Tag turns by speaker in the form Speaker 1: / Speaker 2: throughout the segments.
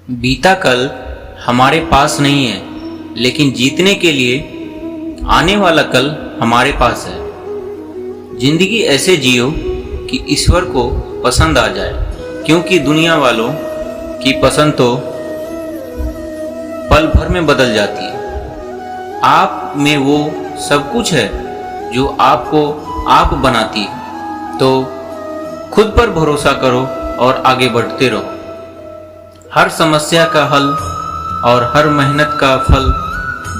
Speaker 1: बीता कल हमारे पास नहीं है, लेकिन जीतने के लिए आने वाला कल हमारे पास है। जिंदगी ऐसे जियो कि ईश्वर को पसंद आ जाए, क्योंकि दुनिया वालों की पसंद तो पल भर में बदल जाती है। आप में वो सब कुछ है जो आपको आप बनाती है, तो खुद पर भरोसा करो और आगे बढ़ते रहो। हर समस्या का हल और हर मेहनत का फल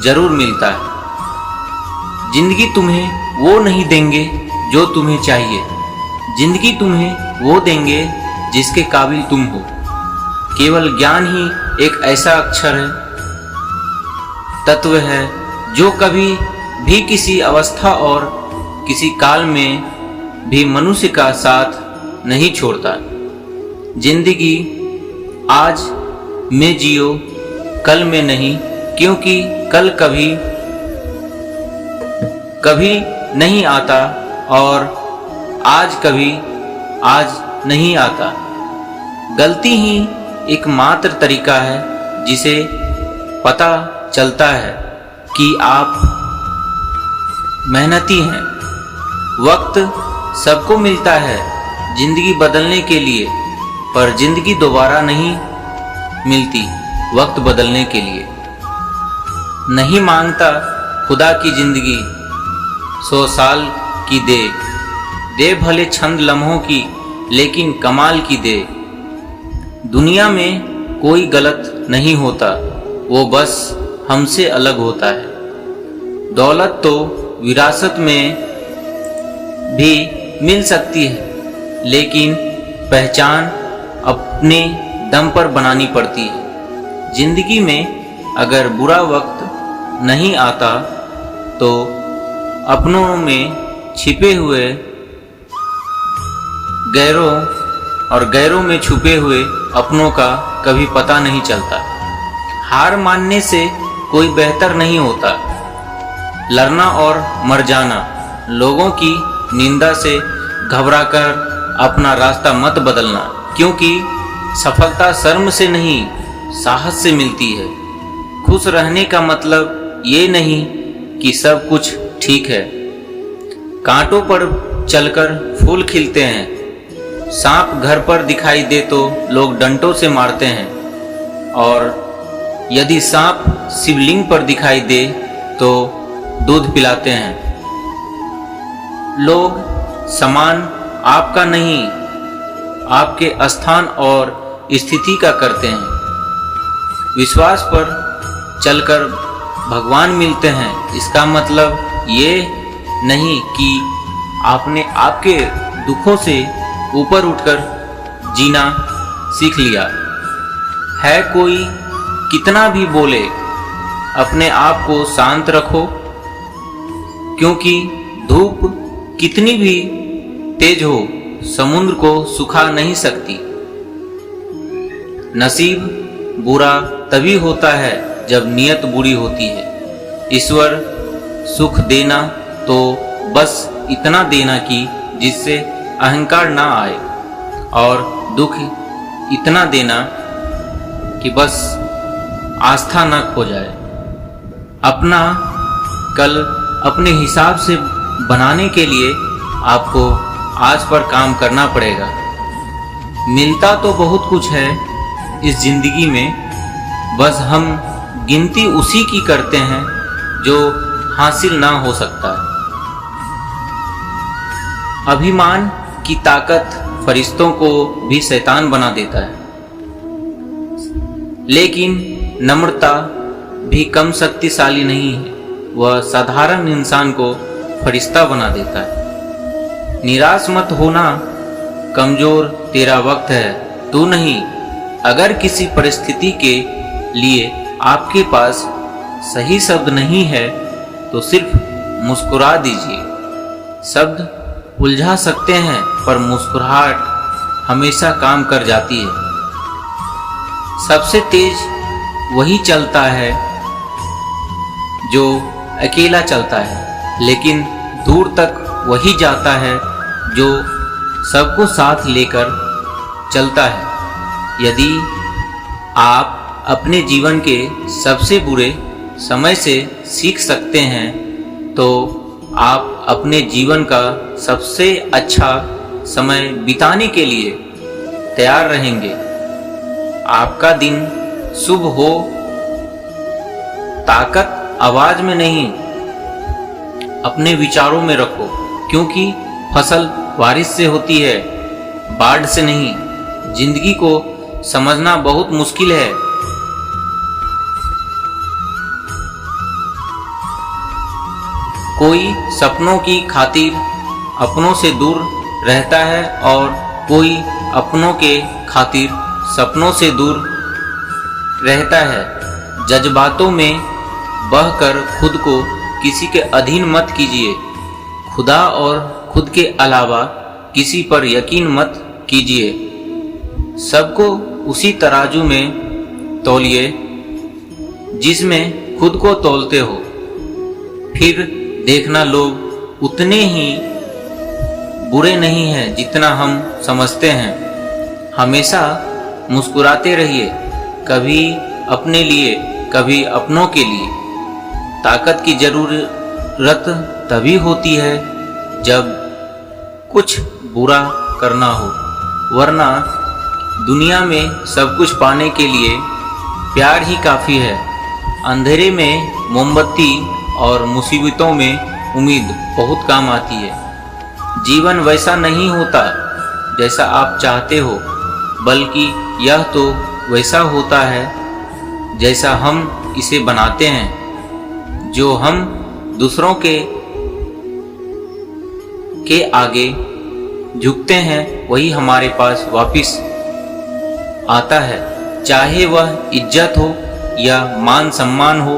Speaker 1: जरूर मिलता है। जिंदगी तुम्हें वो नहीं देंगे जो तुम्हें चाहिए, जिंदगी तुम्हें वो देंगे जिसके काबिल तुम हो। केवल ज्ञान ही एक ऐसा अक्षर है, तत्व है, जो कभी भी किसी अवस्था और किसी काल में भी मनुष्य का साथ नहीं छोड़ता। जिंदगी आज में जियो, कल में नहीं, क्योंकि कल कभी कभी नहीं आता और आज कभी आज नहीं आता। गलती ही एकमात्र तरीका है जिसे पता चलता है कि आप मेहनती हैं। वक्त सबको मिलता है जिंदगी बदलने के लिए, पर जिंदगी दोबारा नहीं मिलती वक्त बदलने के लिए। नहीं मांगता खुदा की जिंदगी 100 साल की दे भले छंद लम्हों की, लेकिन कमाल की दे। दुनिया में कोई गलत नहीं होता, वो बस हमसे अलग होता है। दौलत तो विरासत में भी मिल सकती है, लेकिन पहचान अपने दम पर बनानी पड़ती है। जिंदगी में अगर बुरा वक्त नहीं आता तो अपनों में छिपे हुए गैरों और गैरों में छुपे हुए अपनों का कभी पता नहीं चलता। हार मानने से कोई बेहतर नहीं होता। लड़ना और मर जाना, लोगों की निंदा से घबराकर अपना रास्ता मत बदलना, क्योंकि सफलता शर्म से नहीं साहस से मिलती है। खुश रहने का मतलब ये नहीं कि सब कुछ ठीक है। कांटों पर चलकर फूल खिलते हैं। सांप घर पर दिखाई दे तो लोग डंडों से मारते हैं, और यदि सांप शिवलिंग पर दिखाई दे तो दूध पिलाते हैं। लोग समान आपका नहीं, आपके स्थान और स्थिति का करते हैं। विश्वास पर चलकर भगवान मिलते हैं। इसका मतलब ये नहीं कि आपने आपके दुखों से ऊपर उठकर जीना सीख लिया है। कोई कितना भी बोले, अपने आप को शांत रखो, क्योंकि धूप कितनी भी तेज हो समुद्र को सुखा नहीं सकती। नसीब बुरा तभी होता है जब नियत बुरी होती है। ईश्वर सुख देना तो बस इतना देना कि जिससे अहंकार ना आए, और दुख इतना देना कि बस आस्था न खो जाए। अपना कल अपने हिसाब से बनाने के लिए आपको आज पर काम करना पड़ेगा। मिलता तो बहुत कुछ है इस जिंदगी में, बस हम गिनती उसी की करते हैं जो हासिल ना हो सकता है। अभिमान की ताकत फरिश्तों को भी शैतान बना देता है, लेकिन नम्रता भी कम शक्तिशाली नहीं है। वह साधारण इंसान को फरिश्ता बना देता है। निराश मत होना, कमजोर तेरा वक्त है, तू नहीं। अगर किसी परिस्थिति के लिए आपके पास सही शब्द नहीं है तो सिर्फ मुस्कुरा दीजिए। शब्द उलझा सकते हैं, पर मुस्कुराहट हमेशा काम कर जाती है। सबसे तेज वही चलता है जो अकेला चलता है, लेकिन दूर तक वही जाता है जो सबको साथ लेकर चलता है। यदि आप अपने जीवन के सबसे बुरे समय से सीख सकते हैं तो आप अपने जीवन का सबसे अच्छा समय बिताने के लिए तैयार रहेंगे। आपका दिन शुभ हो। ताकत आवाज में नहीं, अपने विचारों में रखो, क्योंकि फसल बारिश से होती है, बाढ़ से नहीं। जिंदगी को समझना बहुत मुश्किल है। कोई सपनों की खातिर अपनों से दूर रहता है और कोई अपनों के खातिर सपनों से दूर रहता है। जज्बातों में बहकर खुद को किसी के अधीन मत कीजिए। खुदा और खुद के अलावा किसी पर यकीन मत कीजिए। सबको उसी तराजू में तौलिए जिसमें खुद को तौलते हो। फिर देखना लोग उतने ही बुरे नहीं हैं जितना हम समझते हैं। हमेशा मुस्कुराते रहिए, कभी अपने लिए कभी अपनों के लिए। ताकत की जरूरत तभी होती है जब कुछ बुरा करना हो, वरना दुनिया में सब कुछ पाने के लिए प्यार ही काफ़ी है। अंधेरे में मोमबत्ती और मुसीबतों में उम्मीद बहुत काम आती है। जीवन वैसा नहीं होता जैसा आप चाहते हो, बल्कि यह तो वैसा होता है जैसा हम इसे बनाते हैं। जो हम दूसरों के आगे झुकते हैं वही हमारे पास वापिस आता है, चाहे वह इज्जत हो या मान सम्मान हो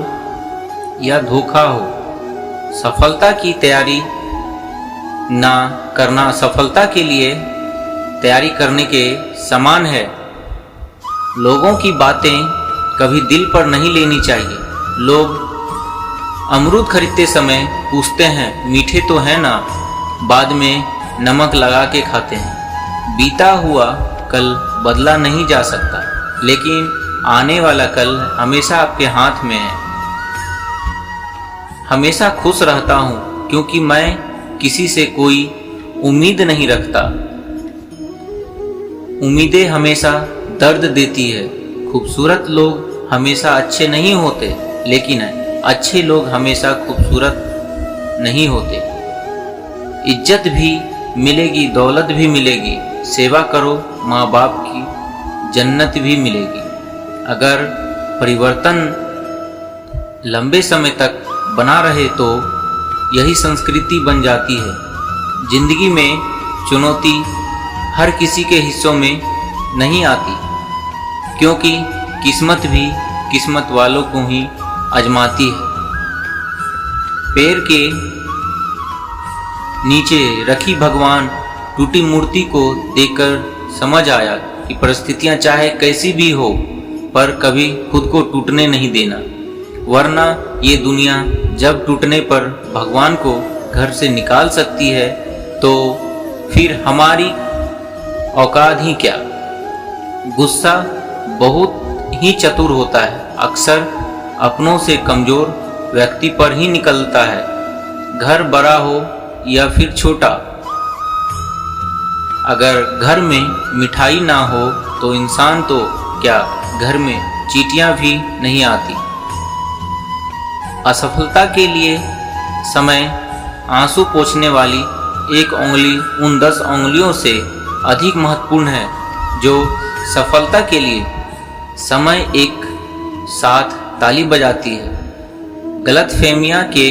Speaker 1: या धोखा हो। सफलता की तैयारी ना करना सफलता के लिए तैयारी करने के समान है। लोगों की बातें कभी दिल पर नहीं लेनी चाहिए। लोग अमरूद खरीदते समय पूछते हैं मीठे तो हैं ना, बाद में नमक लगा के खाते हैं। बीता हुआ कल बदला नहीं जा सकता, लेकिन आने वाला कल हमेशा आपके हाथ में है। हमेशा खुश रहता हूँ क्योंकि मैं किसी से कोई उम्मीद नहीं रखता। उम्मीदें हमेशा दर्द देती है। खूबसूरत लोग हमेशा अच्छे नहीं होते, लेकिन अच्छे लोग हमेशा खूबसूरत नहीं होते। इज्जत भी मिलेगी, दौलत भी मिलेगी। सेवा करो, माँ बाप की जन्नत भी मिलेगी। अगर परिवर्तन लंबे समय तक बना रहे तो यही संस्कृति बन जाती है। जिंदगी में चुनौती हर किसी के हिस्सों में नहीं आती, क्योंकि किस्मत भी किस्मत वालों को ही आजमाती है। पैर के नीचे रखी भगवान टूटी मूर्ति को देखकर समझ आया कि परिस्थितियां चाहे कैसी भी हो, पर कभी खुद को टूटने नहीं देना, वरना ये दुनिया जब टूटने पर भगवान को घर से निकाल सकती है तो फिर हमारी औकात ही क्या। गुस्सा बहुत ही चतुर होता है, अक्सर अपनों से कमजोर व्यक्ति पर ही निकलता है। घर बड़ा हो या फिर छोटा, अगर घर में मिठाई ना हो तो इंसान तो क्या, घर में चींटियां भी नहीं आती। असफलता के लिए समय आंसू पोंछने वाली एक उंगली उन 10 उंगलियों से अधिक महत्वपूर्ण है जो सफलता के लिए समय एक साथ ताली बजाती है। गलतफहमियां के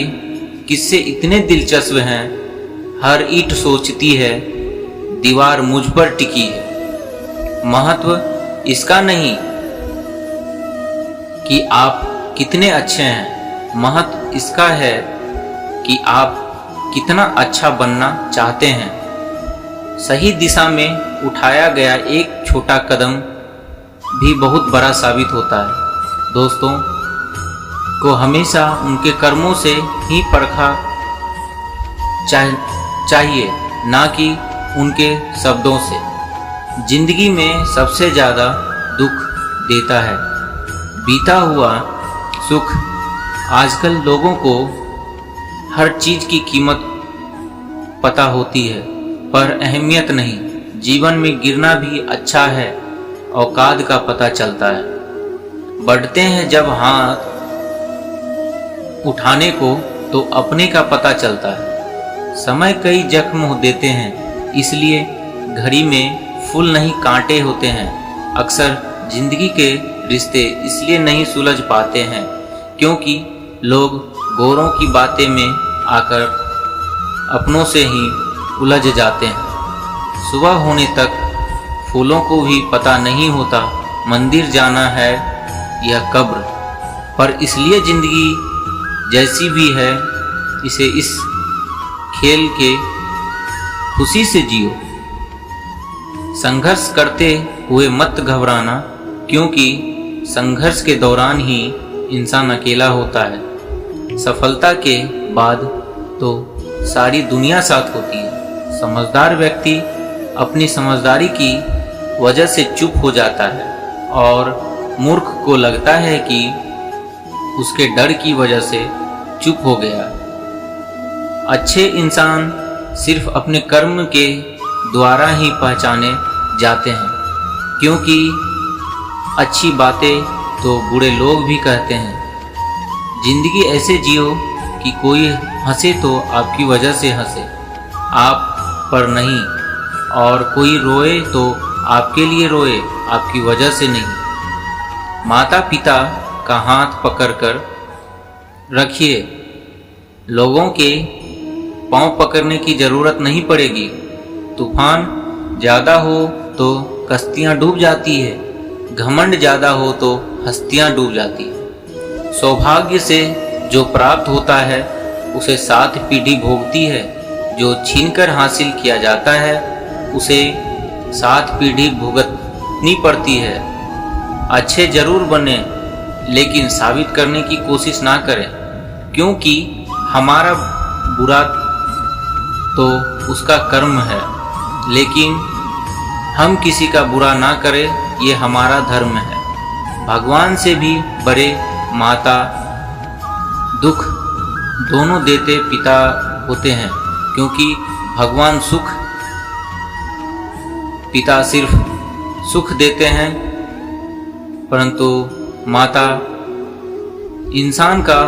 Speaker 1: किस्से इतने दिलचस्प हैं। हर ईंट सोचती है दीवार मुझ पर टिकी है। महत्व इसका नहीं कि आप कितने अच्छे हैं, महत्व इसका है कि आप कितना अच्छा बनना चाहते हैं। सही दिशा में उठाया गया एक छोटा कदम भी बहुत बड़ा साबित होता है। दोस्तों को हमेशा उनके कर्मों से ही परखा चाहिए, ना कि उनके शब्दों से। जिंदगी में सबसे ज़्यादा दुख देता है। बीता हुआ सुख आजकल लोगों को हर चीज की कीमत पता होती है पर अहमियत नहीं। जीवन में गिरना भी अच्छा है, औकात का पता चलता है। बढ़ते हैं जब हाथ उठाने को तो अपने का पता चलता है। समय कई जख्म देते हैं, इसलिए घड़ी में फूल नहीं कांटे होते हैं। अक्सर जिंदगी के रिश्ते इसलिए नहीं सुलझ पाते हैं क्योंकि लोग गोरों की बातें में आकर अपनों से ही उलझ जाते हैं। सुबह होने तक फूलों को भी पता नहीं होता मंदिर जाना है या कब्र, पर इसलिए जिंदगी जैसी भी है इसे इस खेल के खुशी से जियो। संघर्ष करते हुए मत घबराना, क्योंकि संघर्ष के दौरान ही इंसान अकेला होता है। सफलता के बाद तो सारी दुनिया साथ होती है। समझदार व्यक्ति अपनी समझदारी की वजह से चुप हो जाता है और मूर्ख को लगता है कि उसके डर की वजह से चुप हो गया। अच्छे इंसान सिर्फ अपने कर्म के द्वारा ही पहचाने जाते हैं, क्योंकि अच्छी बातें तो बुरे लोग भी कहते हैं। जिंदगी ऐसे जियो कि कोई हंसे तो आपकी वजह से हंसे, आप पर नहीं, और कोई रोए तो आपके लिए रोए, आपकी वजह से नहीं। माता पिता का हाथ पकड़कर रखिए, लोगों के पांव पकड़ने की जरूरत नहीं पड़ेगी। तूफान ज़्यादा हो तो कश्तियाँ डूब जाती है, घमंड ज़्यादा हो तो हस्तियाँ डूब जाती है। सौभाग्य से जो प्राप्त होता है उसे 7 पीढ़ी भोगती है, जो छीनकर हासिल किया जाता है उसे 7 पीढ़ी भुगतनी पड़ती है। अच्छे जरूर बने लेकिन साबित करने की कोशिश ना करें, क्योंकि हमारा बुरा तो उसका कर्म है, लेकिन हम किसी का बुरा ना करें ये हमारा धर्म है। भगवान से भी बड़े माता दुख दोनों देते पिता होते हैं, क्योंकि भगवान सुख, पिता सिर्फ सुख देते हैं, परंतु माता इंसान का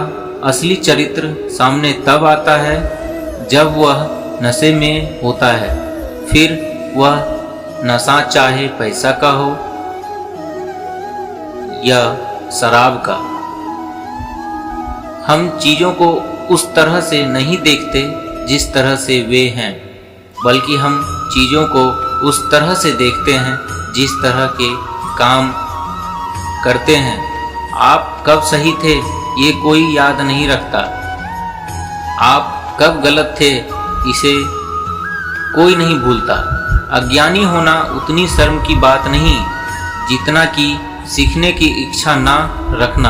Speaker 1: असली चरित्र सामने तब आता है जब वह नशे में होता है। फिर वह नशा चाहे पैसा का हो या शराब का। हम चीज़ों को उस तरह से नहीं देखते जिस तरह से वे हैं, बल्कि हम चीज़ों को उस तरह से देखते हैं जिस तरह के काम करते हैं। आप कब सही थे ये कोई याद नहीं रखता, आप कब गलत थे इसे कोई नहीं भूलता। अज्ञानी होना उतनी शर्म की बात नहीं जितना कि सीखने की इच्छा ना रखना।